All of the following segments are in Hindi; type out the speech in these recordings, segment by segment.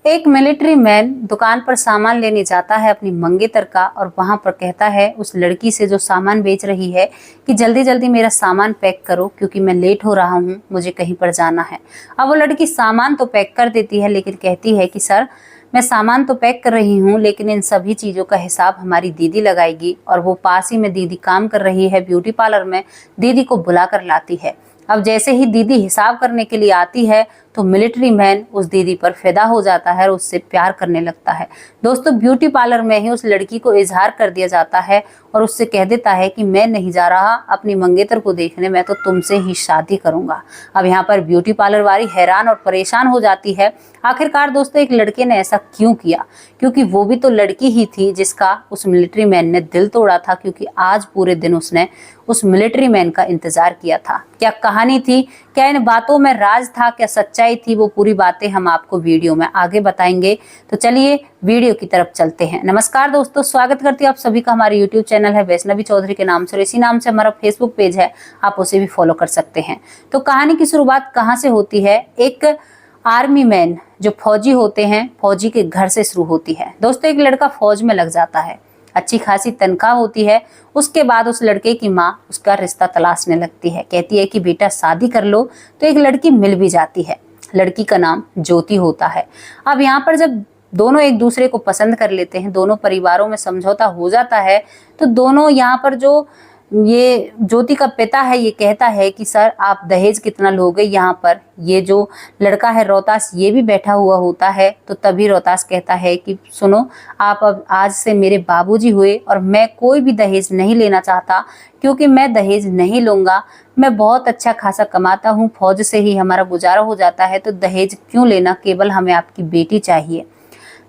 एक मिलिट्री मैन दुकान पर सामान लेने जाता है अपनी मंगेतर का, और वहां पर कहता है उस लड़की से जो सामान बेच रही है कि जल्दी जल्दी मेरा सामान पैक करो क्योंकि मैं लेट हो रहा हूँ, मुझे कहीं पर जाना है। अब वो लड़की सामान तो पैक कर देती है, लेकिन कहती है कि सर मैं सामान तो पैक कर रही हूँ, लेकिन इन सभी चीज़ों का हिसाब हमारी दीदी लगाएगी। और वो पास ही में दीदी काम कर रही है ब्यूटी पार्लर में, दीदी को बुला कर लाती है। अब जैसे ही दीदी हिसाब करने के लिए आती है तो मिलिट्री मैन उस दीदी पर फिदा हो जाता है और उससे प्यार करने लगता है। दोस्तों, ब्यूटी पार्लर में ही उस लड़की को इजहार कर दिया जाता है और उससे कह देता है कि मैं नहीं जा रहा अपनी मंगेतर को देखने, मैं तो तुमसे ही शादी करूंगा। अब यहाँ पर ब्यूटी पार्लर वाली हैरान और परेशान हो जाती है। आखिरकार दोस्तों, एक लड़के ने ऐसा क्यों किया? क्योंकि वो भी तो लड़की ही थी जिसका उस मिलिट्री मैन ने दिल तोड़ा था, क्योंकि आज पूरे दिन उसने उस मिलिट्री मैन का इंतजार किया था। क्या कहानी थी, क्या इन बातों में राज था, क्या सच्चाई थी, वो पूरी बातें हम आपको वीडियो में आगे बताएंगे। तो चलिए वीडियो की तरफ चलते हैं। नमस्कार दोस्तों, स्वागत करती हूँ आप सभी का। हमारे यूट्यूब चैनल है वैष्णवी चौधरी के नाम से, और इसी नाम से हमारा फेसबुक पेज है, आप उसे भी फॉलो कर सकते हैं। तो कहानी की शुरुआत कहाँ से होती है? एक आर्मी मैन जो फौजी होते हैं, फौजी के घर से शुरू होती है। दोस्तों, एक लड़का फौज में लग जाता है, अच्छी खासी तनख्वाह होती है। उसके बाद उस लड़के की माँ उसका रिश्ता तलाशने लगती है, कहती है कि बेटा शादी कर लो। तो एक लड़की मिल भी जाती है, लड़की का नाम ज्योति होता है। अब यहाँ पर जब दोनों एक दूसरे को पसंद कर लेते हैं, दोनों परिवारों में समझौता हो जाता है, तो दोनों यहाँ पर जो ये ज्योति का पिता है ये कहता है कि सर आप दहेज कितना लोगे। यहाँ पर ये जो लड़का है रोहतास, ये भी बैठा हुआ होता है। तो तभी रोहतास कहता है कि सुनो, आप अब आज से मेरे बाबूजी हुए और मैं कोई भी दहेज नहीं लेना चाहता, क्योंकि मैं दहेज नहीं लूंगा। मैं बहुत अच्छा खासा कमाता हूँ, फौज से ही हमारा गुजारा हो जाता है, तो दहेज क्यों लेना, केवल हमें आपकी बेटी चाहिए।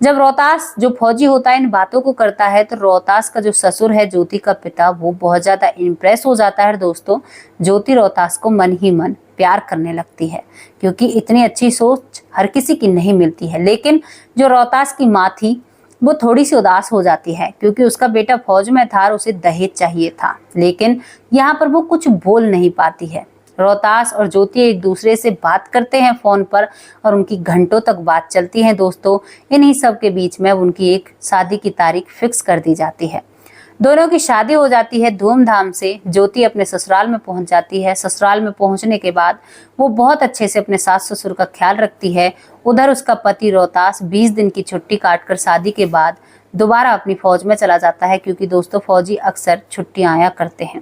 जब रोहतास जो फौजी होता है इन बातों को करता है, तो रोहतास का जो ससुर है ज्योति का पिता, वो बहुत ज्यादा इम्प्रेस हो जाता है। दोस्तों, ज्योति रोहतास को मन ही मन प्यार करने लगती है, क्योंकि इतनी अच्छी सोच हर किसी की नहीं मिलती है। लेकिन जो रोहतास की माँ थी वो थोड़ी सी उदास हो जाती है, क्योंकि उसका बेटा फौज में था और उसे दहेज चाहिए था, लेकिन यहाँ पर वो कुछ बोल नहीं पाती है। रोहतास और ज्योति एक दूसरे से बात करते हैं फोन पर, और उनकी घंटों तक बात चलती है। दोस्तों, इन्हीं सब के बीच में उनकी एक शादी की तारीख फिक्स कर दी जाती है। दोनों की शादी हो जाती है धूमधाम से। ज्योति अपने ससुराल में पहुंच जाती है। ससुराल में पहुंचने के बाद वो बहुत अच्छे से अपने सास ससुर का ख्याल रखती है। उधर उसका पति रोहतास 20 दिन की छुट्टी काटकर शादी के बाद दोबारा अपनी फौज में चला जाता है, क्योंकि दोस्तों फौजी अक्सर छुट्टियां आया करते हैं।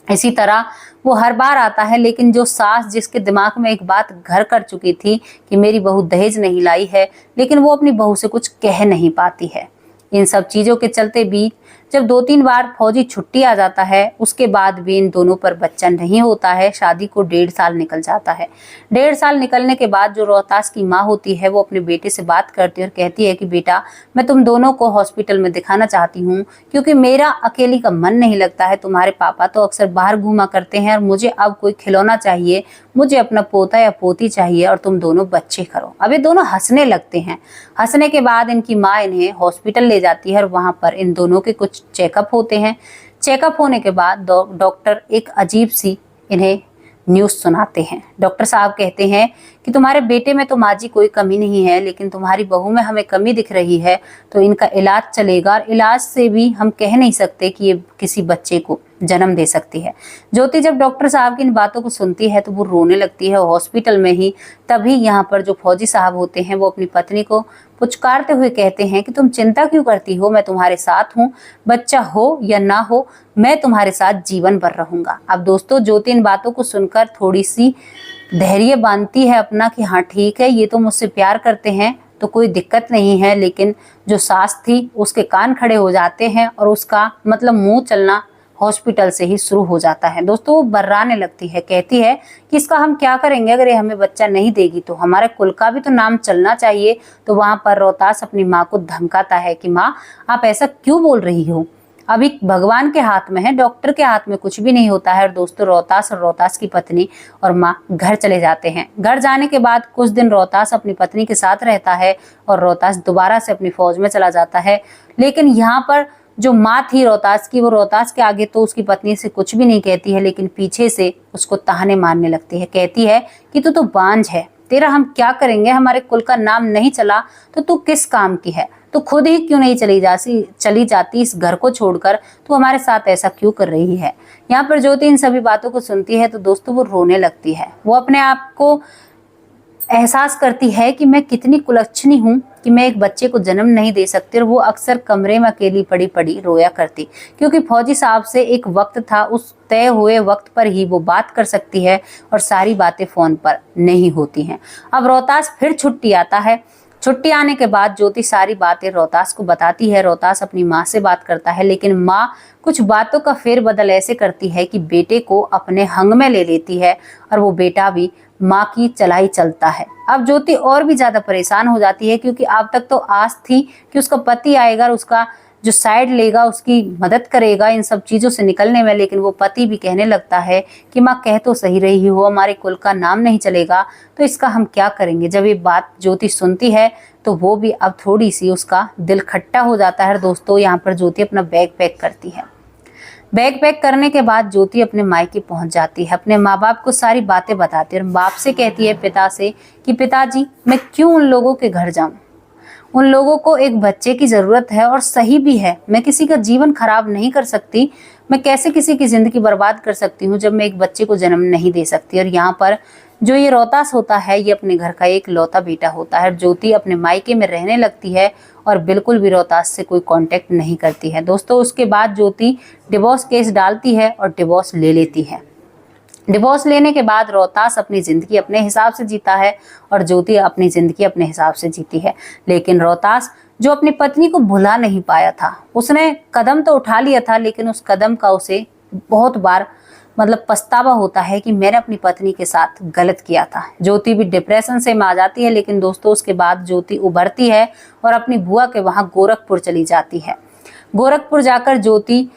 इसी तरह वो हर बार आता है, लेकिन जो सास जिसके दिमाग में एक बात घर कर चुकी थी कि मेरी बहू दहेज नहीं लाई है, लेकिन वो अपनी बहू से कुछ कह नहीं पाती है। इन सब चीज़ों के चलते बीच जब 2-3 बार फौजी छुट्टी आ जाता है, उसके बाद भी इन दोनों पर बच्चा नहीं होता है। शादी को 1.5 साल निकल जाता है। 1.5 साल निकलने के बाद जो रोहतास की माँ होती है वो अपने बेटे से बात करती है और कहती है कि बेटा, मैं तुम दोनों को हॉस्पिटल में दिखाना चाहती हूँ, क्योंकि मेरा अकेली का मन नहीं लगता है। तुम्हारे पापा तो अक्सर बाहर घूमा करते हैं और मुझे अब कोई खिलौना चाहिए, मुझे अपना पोता या पोती चाहिए, और तुम दोनों बच्चे करो। अब ये दोनों हंसने लगते हैं। हंसने के बाद इनकी माँ इन्हें हॉस्पिटल ले जाती है और वहाँ पर इन दोनों के कुछ चेकअप होते हैं। चेकअप होने के बाद डॉक्टर एक अजीब सी इन्हें न्यूज़ सुनाते हैं। डॉक्टर साहब कहते हैं कि तुम्हारे बेटे में तो माँ जी कोई कमी नहीं है, लेकिन तुम्हारी बहू में हमें कमी दिख रही है, तो इनका इलाज चलेगा, और इलाज से भी हम कह नहीं सकते कि ये किसी बच्चे को जन्म दे सकती है। ज्योति जब डॉक्टर साहब की इन बातों को सुनती है तो वो रोने लगती है हॉस्पिटल में ही। तभी यहाँ पर जो फौजी साहब होते हैं वो अपनी पत्नी को पुचकारते हुए कहते हैं कि तुम चिंता क्यों करती हो, मैं तुम्हारे साथ हूँ, बच्चा हो या ना हो मैं तुम्हारे साथ जीवन भर रहूंगा। अब दोस्तों, ज्योति इन बातों को सुनकर थोड़ी सी धैर्य बांधती है अपना कि हाँ ठीक है, ये तो मुझसे प्यार करते हैं तो कोई दिक्कत नहीं है। लेकिन जो सास थी उसके कान खड़े हो जाते हैं और उसका मतलब मुंह चलना हॉस्पिटल से ही शुरू हो जाता है। दोस्तों, वो बर्राने लगती है, कहती है कि इसका हम क्या करेंगे, अगर ये हमें बच्चा नहीं देगी तो हमारे कुल का भी तो नाम चलना चाहिए। तो वहां पर रोहतास अपनी माँ को धमकाता है कि माँ आप ऐसा क्यों बोल रही हो, अभी भगवान के हाथ में है, डॉक्टर के हाथ में कुछ भी नहीं होता है। और दोस्तों, रोहतास और रोहतास की पत्नी और माँ घर चले जाते हैं। घर जाने के बाद कुछ दिन रोहतास अपनी पत्नी के साथ रहता है और रोहतास दोबारा से अपनी फौज में चला जाता है। लेकिन यहाँ पर जो माँ थी रोहतास की, वो रोहतास के आगे तो उसकी पत्नी से कुछ भी नहीं कहती है, लेकिन पीछे से उसको ताने मारने लगती है। कहती है कि तू तो बांझ है, तेरा हम क्या करेंगे, हमारे कुल का नाम नहीं चला तो तू किस काम की है, तो खुद ही क्यों नहीं चली जाती इस घर को छोड़कर, तू हमारे साथ ऐसा क्यों कर रही है। यहाँ पर ज्योति इन सभी बातों को सुनती है तो दोस्तों वो रोने लगती है। वो अपने आप को एहसास करती है कि मैं कितनी कुलच्छनी हूँ कि मैं एक बच्चे को जन्म नहीं दे सकती। और वो अक्सर कमरे में अकेली पड़ी पड़ी रोया करती, क्योंकि फौजी साहब से एक वक्त था, उस तय हुए वक्त पर ही वो बात कर सकती है और सारी बातें फोन पर नहीं होती हैं। अब रोहतास फिर छुट्टी आता है। छुट्टी आने के बाद ज्योति सारी बातें रोहतास को बताती है। रोहतास अपनी माँ से बात करता है, लेकिन माँ कुछ बातों का फेरबदल ऐसे करती है कि बेटे को अपने हंग में ले लेती है और वो बेटा भी माँ की चलाई चलता है। अब ज्योति और भी ज्यादा परेशान हो जाती है, क्योंकि अब तक तो आस थी कि उसका पति आएगा और उसका जो साइड लेगा, उसकी मदद करेगा इन सब चीजों से निकलने में। लेकिन वो पति भी कहने लगता है कि माँ कह तो सही रही हो, हमारे कुल का नाम नहीं चलेगा तो इसका हम क्या करेंगे। जब ये बात ज्योति सुनती है तो वो भी अब थोड़ी सी उसका दिल खट्टा हो जाता है। दोस्तों यहाँ पर ज्योति अपना बैग पैक करती है। बैग पैक करने के बाद ज्योति अपने मायके पहुंच जाती है। अपने माँ बाप को सारी बातें बताती है और बाप से कहती है, पिता से, कि पिताजी मैं क्यों उन लोगों के घर जाऊं, उन लोगों को एक बच्चे की जरूरत है और सही भी है। मैं किसी का जीवन खराब नहीं कर सकती, मैं कैसे किसी की जिंदगी बर्बाद कर सकती हूँ जब मैं एक बच्चे को जन्म नहीं दे सकती। और यहाँ पर जो ये रोहतास होता है, ये अपने घर का एक लौता बेटा होता है। ज्योति अपने मायके में रहने लगती है और बिल्कुल भी रोहतास से कोई कांटेक्ट नहीं करती है। दोस्तों उसके बाद ज्योति डिवोर्स केस डालती है और डिवोर्स ले लेती है। डिवोर्स लेने के बाद रोहतास अपनी जिंदगी अपने हिसाब से जीता है और ज्योति अपनी जिंदगी अपने हिसाब से जीती है। लेकिन रोहतास जो अपनी पत्नी को भुला नहीं पाया था, उसने कदम तो उठा लिया था, लेकिन उस कदम का उसे बहुत बार पछतावा होता है कि मैंने अपनी पत्नी के साथ गलत किया था। ज्योति भी डिप्रेशन से में आ जाती है, लेकिन दोस्तों उसके बाद ज्योति उभरती है और अपनी बुआ के वहां गोरखपुर चली जाती है। गोरखपुर जाकर ज्योति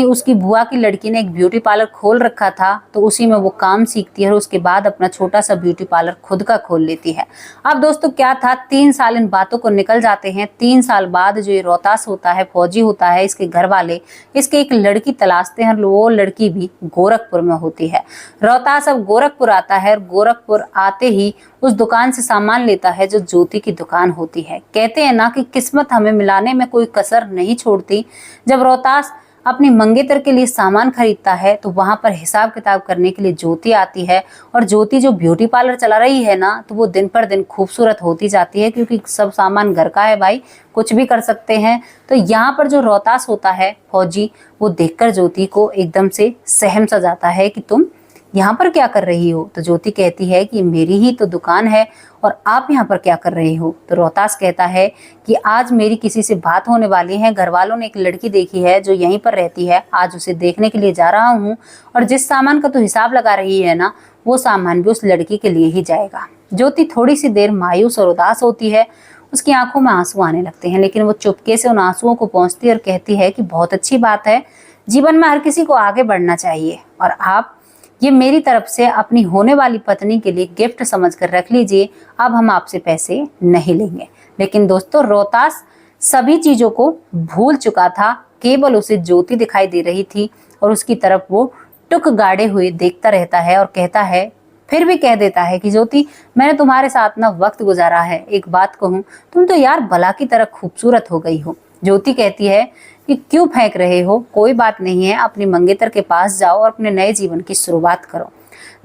उसकी बुआ की लड़की ने एक ब्यूटी पार्लर खोल रखा था, तो उसी में वो काम सीखती है और उसके बाद अपना छोटा सा ब्यूटी पार्लर खुद का खोल लेती है। अब दोस्तों क्या था, 3 साल इन बातों को निकल जाते हैं। 3 साल बाद जो ये रोहतास होता है, फौजी होता है, इसके घर वाले इसके एक लड़की तलाशते हैं और वो लड़की भी गोरखपुर में होती है। रोहतास अब गोरखपुर आता है और गोरखपुर आते ही उस दुकान से सामान लेता है जो ज्योति की दुकान होती है। कहते हैं ना कि किस्मत हमें मिलाने में कोई कसर नहीं छोड़ती। जब रोहतास अपनी मंगेतर के लिए सामान खरीदता है तो वहां पर हिसाब किताब करने के लिए ज्योति आती है। और ज्योति जो ब्यूटी पार्लर चला रही है ना, तो वो दिन पर दिन खूबसूरत होती जाती है, क्योंकि सब सामान घर का है भाई, कुछ भी कर सकते हैं। तो यहाँ पर जो रोहतास होता है फौजी, वो देखकर ज्योति को एकदम से सहम सा जाता है कि तुम यहाँ पर क्या कर रही हो। तो ज्योति कहती है कि मेरी ही तो दुकान है और आप यहाँ पर क्या कर रही हो। तो रोहतास कहता है कि आज मेरी किसी से बात होने वाली है, घर वालों ने एक लड़की देखी है जो यहीं पर रहती है, आज उसे देखने के लिए जा रहा हूँ और जिस सामान का तो हिसाब लगा रही है ना, वो सामान भी उस लड़की के लिए ही जाएगा। ज्योति थोड़ी सी देर मायूस और उदास होती है, उसकी आंखों में आंसू आने लगते हैं, लेकिन वो चुपके से उन आंसुओं को पोंछती है और कहती है कि बहुत अच्छी बात है, जीवन में हर किसी को आगे बढ़ना चाहिए और आप ये मेरी तरफ से अपनी होने वाली पत्नी के लिए गिफ्ट समझकर रख लीजिए, अब हम आपसे पैसे नहीं लेंगे। लेकिन दोस्तों रोहतास सभी चीजों को भूल चुका था, केवल उसे ज्योति दिखाई दे रही थी और उसकी तरफ वो टुक गाड़े हुए देखता रहता है और कहता है, फिर भी कह देता है कि ज्योति मैंने तुम्हारे साथ ना वक्त गुजारा है, एक बात कहूँ, तुम तो यार बला की तरह खूबसूरत हो गई हो। ज्योति कहती है कि क्यों फेंक रहे हो, कोई बात नहीं है, अपनी मंगेतर के पास जाओ और अपने नए जीवन की शुरुआत करो।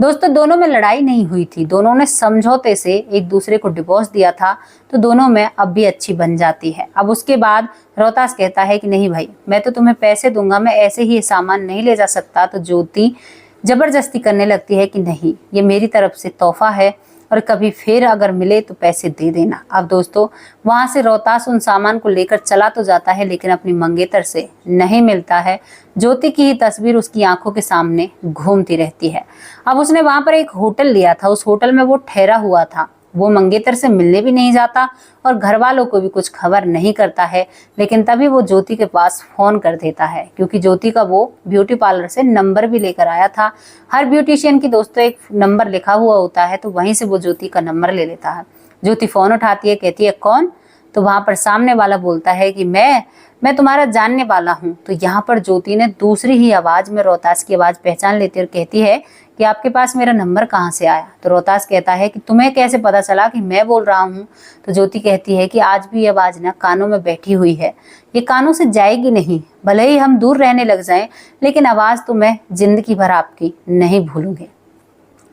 दोस्तों दोनों में लड़ाई नहीं हुई थी, दोनों ने समझौते से एक दूसरे को डिवोर्स दिया था, तो दोनों में अब भी अच्छी बन जाती है। अब उसके बाद रोहतास कहता है कि नहीं भाई, मैं तो तुम्हें पैसे दूंगा, मैं ऐसे ही सामान नहीं ले जा सकता। तो ज्योति जबरदस्ती करने लगती है कि नहीं, ये मेरी तरफ से तोहफा है और कभी फिर अगर मिले तो पैसे दे देना। अब दोस्तों वहां से रोहतास उन सामान को लेकर चला तो जाता है, लेकिन अपनी मंगेतर से नहीं मिलता है। ज्योति की ही तस्वीर उसकी आंखों के सामने घूमती रहती है। अब उसने वहां पर एक होटल लिया था, उस होटल में वो ठहरा हुआ था, वो मंगेतर से मिलने भी नहीं जाता और घर वालों को भी कुछ खबर नहीं करता है। लेकिन तभी वो ज्योति के पास फोन कर देता है, क्योंकि ज्योति का वो ब्यूटी पार्लर से नंबर भी लेकर आया था। हर ब्यूटिशियन की दोस्तों एक नंबर लिखा हुआ होता है, तो वहीं से वो ज्योति का नंबर ले लेता है। ज्योति फोन उठाती है, कहती है कौन। तो वहां पर सामने वाला बोलता है कि मैं तुम्हारा जानने वाला हूँ। तो यहाँ पर ज्योति ने दूसरी ही आवाज में रोहतास की आवाज पहचान लेती है और कहती है कि आपके पास मेरा नंबर कहाँ से आया। तो रोहतास कहता है कि तुम्हें कैसे पता चला कि मैं बोल रहा हूँ। तो ज्योति कहती है कि आज भी ये आवाज ना कानों में बैठी हुई है, ये कानों से जाएगी नहीं। भले ही हम दूर रहने लग जाएं, लेकिन आवाज तो मैं जिंदगी भर आपकी नहीं भूलूंगी।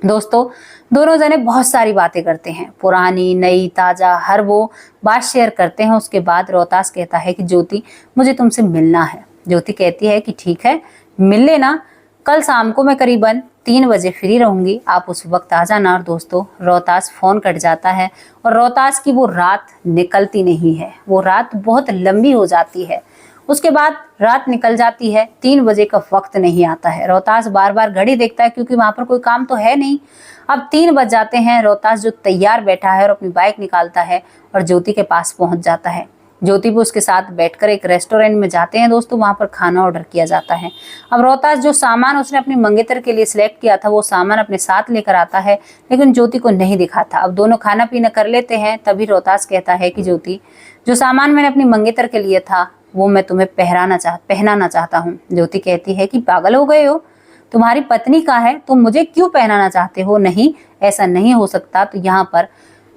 दोस्तों, दोनों जने बहुत सारी बातें करते हैं, पुरानी नई ताजा हर वो बात शेयर करते हैं। उसके बाद रोहतास कहता है कि ज्योति मुझे तुमसे मिलना है। ज्योति कहती है कि ठीक है, मिल लेना, कल शाम को मैं करीबन 3 बजे फ्री रहूंगी, आप उस वक्त आ जाना। और दोस्तों, रोहतास फोन कट जाता है और रोहतास की वो रात निकलती नहीं है, वो रात बहुत लंबी हो जाती है। उसके बाद रात निकल जाती है, 3 बजे का वक्त नहीं आता है। रोहतास बार बार घड़ी देखता है क्योंकि वहां पर कोई काम तो है नहीं। अब 3 बज जाते हैं। रोहतास जो तैयार बैठा है और अपनी बाइक निकालता है और ज्योति के पास पहुंच जाता है। ज्योति भी उसके साथ बैठकर एक रेस्टोरेंट में जाते हैं। दोस्तों, वहां पर खाना ऑर्डर किया जाता है। अब रोहतास जो सामान उसने अपनी मंगेतर के लिए सिलेक्ट किया था वो सामान अपने साथ लेकर आता है, लेकिन ज्योति को नहीं दिखाता। अब दोनों खाना पीना कर लेते हैं। तभी रोहतास कहता है कि ज्योति, जो सामान मैंने अपनी मंगेतर के लिए था वो मैं तुम्हें पहनाना चाहता हूँ। ज्योति कहती है कि पागल हो गए हो, तुम्हारी पत्नी का है, तुम मुझे क्यों पहनाना चाहते हो? नहीं, ऐसा नहीं हो सकता। तो यहाँ पर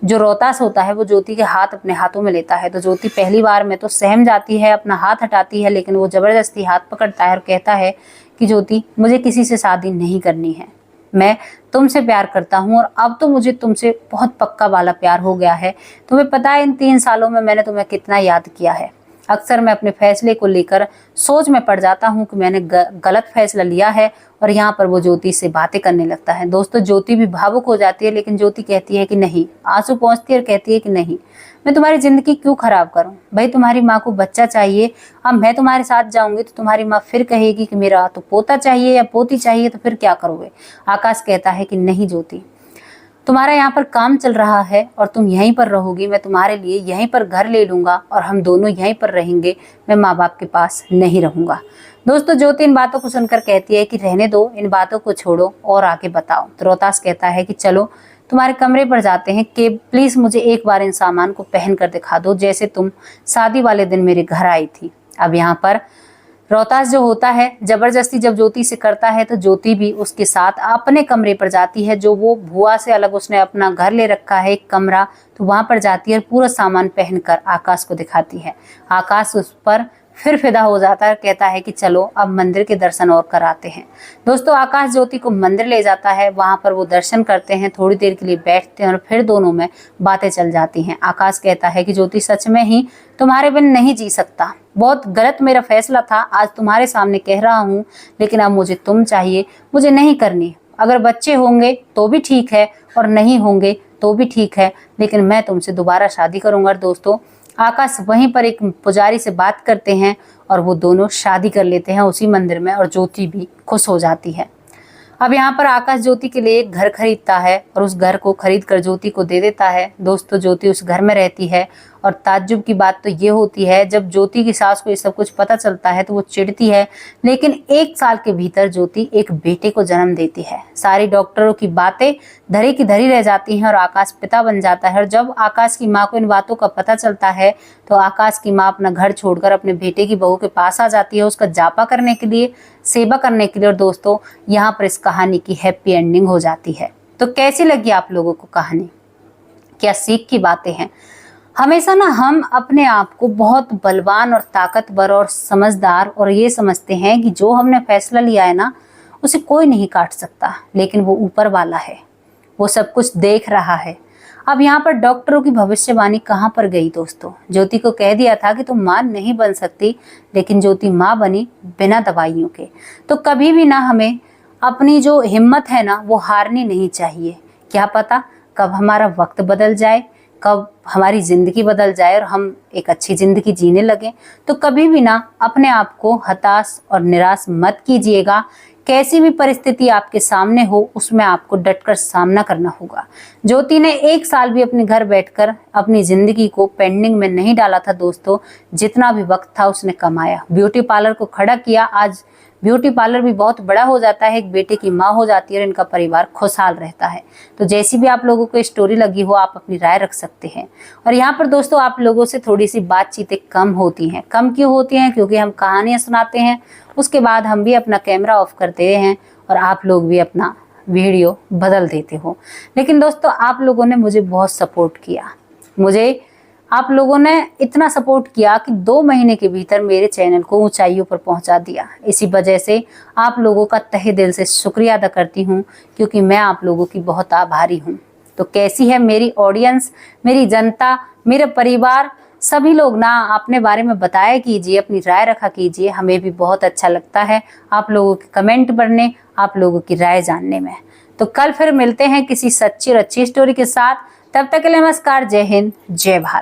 जो रोहतास होता है वो ज्योति के हाथ अपने हाथों में लेता है। तो ज्योति पहली बार में तो सहम जाती है, अपना हाथ हटाती है, लेकिन वो जबरदस्ती हाथ पकड़ता है और कहता है कि ज्योति, मुझे किसी से शादी नहीं करनी है, मैं तुमसे प्यार करता हूँ और अब तो मुझे तुमसे बहुत पक्का वाला प्यार हो गया है। तुम्हें पता है इन 3 सालों में मैंने तुम्हें कितना याद किया है। अक्सर मैं अपने फैसले को लेकर सोच में पड़ जाता हूँ कि मैंने गलत फैसला लिया है। और यहाँ पर वो ज्योति से बातें करने लगता है। दोस्तों, ज्योति भी भावुक हो जाती है, लेकिन ज्योति कहती है कि नहीं, आंसू पहुँचती है और कहती है कि नहीं, मैं तुम्हारी जिंदगी क्यों खराब करूँ? भाई, तुम्हारी माँ को बच्चा चाहिए, अब मैं तुम्हारे साथ जाऊंगी तो तुम्हारी माँ फिर कहेगी कि मेरा तो पोता चाहिए या पोती चाहिए, तो फिर क्या करोगे? आकाश कहता है कि नहीं ज्योति, तुम्हारा यहाँ पर काम चल रहा है और तुम यहीं पर रहोगी, मैं तुम्हारे लिए यहीं पर घर ले लूंगा और हम दोनों यहीं पर रहेंगे, मैं माँ बाप के पास नहीं रहूंगा। दोस्तों, ज्योति इन बातों को सुनकर कहती है कि रहने दो, इन बातों को छोड़ो और आगे बताओ। तो रोहतास कहता है कि चलो तुम्हारे कमरे पर जाते हैं, कि प्लीज मुझे एक बार इन सामान को पहन कर दिखा दो, जैसे तुम शादी वाले दिन मेरे घर आई थी। अब यहाँ पर रोहतास जो होता है जबरदस्ती जब ज्योति से करता है तो ज्योति भी उसके साथ अपने कमरे पर जाती है, जो वो भुआ से अलग उसने अपना घर ले रखा है एक कमरा, तो वहां पर जाती है और पूरा सामान पहनकर आकाश को दिखाती है। आकाश उस पर फिर फिदा हो जाता है, कहता है कि चलो अब मंदिर के दर्शन और कराते हैं। दोस्तों, आकाश ज्योति को मंदिर ले जाता है, वहां पर वो दर्शन करते हैं, थोड़ी देर के लिए बैठते हैं और फिर दोनों में बातें चल जाती हैं। आकाश कहता है कि ज्योति, सच में ही तुम्हारे बिन नहीं जी सकता, बहुत गलत मेरा फैसला था, आज तुम्हारे सामने कह रहा हूँ, लेकिन अब मुझे तुम चाहिए, मुझे नहीं करनी। अगर बच्चे होंगे तो भी ठीक है और नहीं होंगे तो भी ठीक है, लेकिन मैं तुमसे दोबारा शादी करूंगा। दोस्तों, आकाश वहीं पर एक पुजारी से बात करते हैं और वो दोनों शादी कर लेते हैं उसी मंदिर में, और ज्योति भी खुश हो जाती है। अब यहाँ पर आकाश ज्योति के लिए एक घर खरीदता है और उस घर को खरीद कर ज्योति को दे देता है। दोस्तों, ज्योति उस घर में रहती है और ताज्जुब की बात तो ये होती है, जब ज्योति की सास को ये सब कुछ पता चलता है तो वो चिढ़ती है, लेकिन 1 साल के भीतर ज्योति एक बेटे को जन्म देती है। सारी डॉक्टरों की बातें धरी की धरी रह जाती हैं और आकाश पिता बन जाता है। और जब आकाश की माँ को इन बातों का पता चलता है तो आकाश की माँ अपना घर छोड़कर अपने बेटे की बहू के पास आ जाती है, उसका जापा करने के लिए, सेवा करने के लिए। और दोस्तों, यहाँ पर इस कहानी की हैप्पी एंडिंग हो जाती है। तो कैसी लगी आप लोगों को कहानी? क्या सीख की बातें हैं? हमेशा ना हम अपने आप को बहुत बलवान और ताकतवर और समझदार और ये समझते हैं कि जो हमने फैसला लिया है ना उसे कोई नहीं काट सकता, लेकिन वो ऊपर वाला है, वो सब कुछ देख रहा है। अब यहाँ पर डॉक्टरों की भविष्यवाणी कहाँ पर गई दोस्तों? ज्योति को कह दिया था कि तुम माँ नहीं बन सकती, लेकिन ज्योति माँ बनी बिना दवाइयों के। तो कभी भी ना हमें अपनी जो हिम्मत है ना वो हारनी नहीं चाहिए। क्या पता कब हमारा वक्त बदल जाए, कब हमारी जिंदगी बदल जाए और हम एक अच्छी जिंदगी जीने लगे। तो कभी भी ना अपने आप को हताश और निराश मत कीजिएगा। कैसी भी परिस्थिति आपके सामने हो उसमें आपको डटकर सामना करना होगा। ज्योति ने 1 साल भी अपने घर बैठकर अपनी जिंदगी को पेंडिंग में नहीं डाला था दोस्तों। जितना भी वक्त था उसने कमाया, ब्यूटी पार्लर को खड़ा किया, आज ब्यूटी पार्लर भी बहुत बड़ा हो जाता है, एक बेटे की माँ हो जाती है और इनका परिवार खुशहाल रहता है। तो जैसी भी आप लोगों को स्टोरी लगी हो, आप अपनी राय रख सकते हैं। और यहाँ पर दोस्तों आप लोगों से थोड़ी सी बातचीतें कम होती हैं। कम क्यों होती हैं? क्योंकि हम कहानियाँ सुनाते हैं, उसके बाद हम भी अपना कैमरा ऑफ करते हैं और आप लोग भी अपना वीडियो बदल देते हो। लेकिन दोस्तों आप लोगों ने मुझे बहुत सपोर्ट किया, मुझे आप लोगों ने इतना सपोर्ट किया कि 2 महीने के भीतर मेरे चैनल को ऊंचाइयों पर पहुंचा दिया। इसी वजह से आप लोगों का तहे दिल से शुक्रिया अदा करती हूं, क्योंकि मैं आप लोगों की बहुत आभारी हूं। तो कैसी है मेरी ऑडियंस, मेरी जनता, मेरे परिवार, सभी लोग ना अपने बारे में बताया कीजिए, अपनी राय रखा कीजिए। हमें भी बहुत अच्छा लगता है आप लोगों के कमेंट पढ़ने, आप लोगों की राय जानने में। तो कल फिर मिलते हैं किसी सच्ची और अच्छी स्टोरी के साथ। तब तक के लिए नमस्कार, जय हिंद, जय भारत।